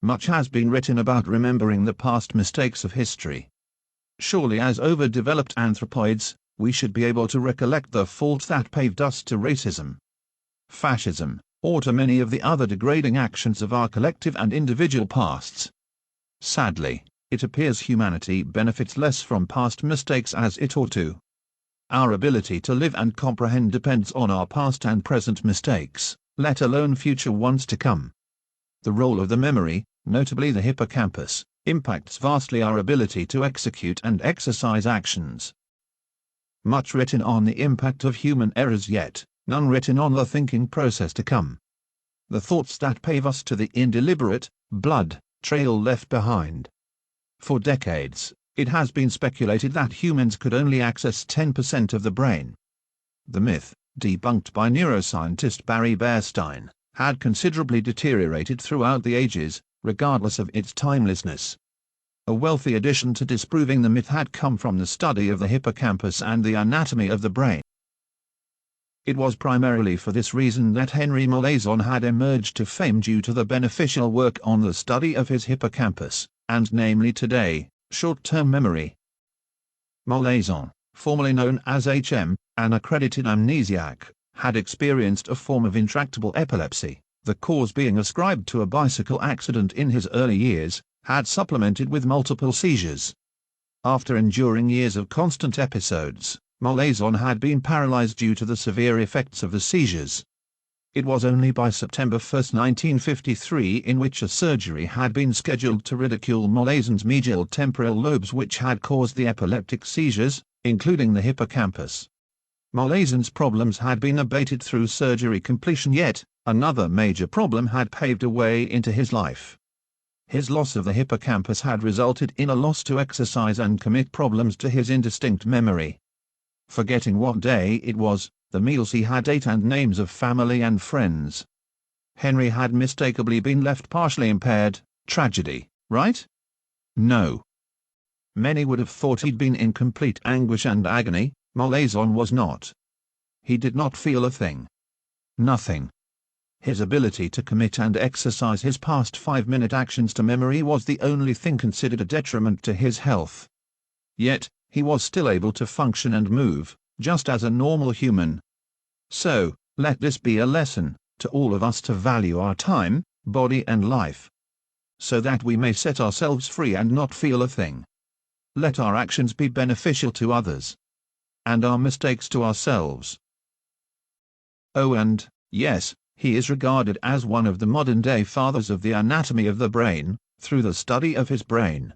Much has been written about remembering the past mistakes of history. Surely as overdeveloped anthropoids, we should be able to recollect the faults that paved us to racism, fascism, or to many of the other degrading actions of our collective and individual pasts. Sadly, it appears humanity benefits less from past mistakes as it ought to. Our ability to live and comprehend depends on our past and present mistakes, let alone future ones to come. The role of the memory, notably the hippocampus, impacts vastly our ability to execute and exercise actions. Much written on the impact of human errors, yet none written on the thinking process to come. The thoughts that pave us to the indeliberate, blood trail left behind. For decades, it has been speculated that humans could only access 10% of the brain. The myth, debunked by neuroscientist Barry Bearstein, had considerably deteriorated throughout the ages, regardless of its timelessness. A wealthy addition to disproving the myth had come from the study of the hippocampus and the anatomy of the brain. It was primarily for this reason that Henry Molaison had emerged to fame, due to the beneficial work on the study of his hippocampus, and namely today, short-term memory. Molaison, formerly known as H.M., an accredited amnesiac, had experienced a form of intractable epilepsy, the cause being ascribed to a bicycle accident in his early years, had supplemented with multiple seizures. After enduring years of constant episodes, Molaison had been paralyzed due to the severe effects of the seizures. It was only by September 1, 1953, in which a surgery had been scheduled to ridicule Molaison's medial temporal lobes which had caused the epileptic seizures, including the hippocampus. Molaison's problems had been abated through surgery completion, yet another major problem had paved a way into his life. His loss of the hippocampus had resulted in a loss to exercise and commit problems to his indistinct memory. Forgetting what day it was, the meals he had ate, and names of family and friends. Henry had mistakenly been left partially impaired. Tragedy, right? No. Many would have thought he'd been in complete anguish and agony. Molaison was not. He did not feel a thing. Nothing. His ability to commit and exercise his past 5-minute actions to memory was the only thing considered a detriment to his health. Yet, he was still able to function and move, just as a normal human. So, let this be a lesson to all of us to value our time, body and life, so that we may set ourselves free and not feel a thing. Let our actions be beneficial to others, and our mistakes to ourselves. Oh, and, yes, he is regarded as one of the modern-day fathers of the anatomy of the brain, through the study of his brain.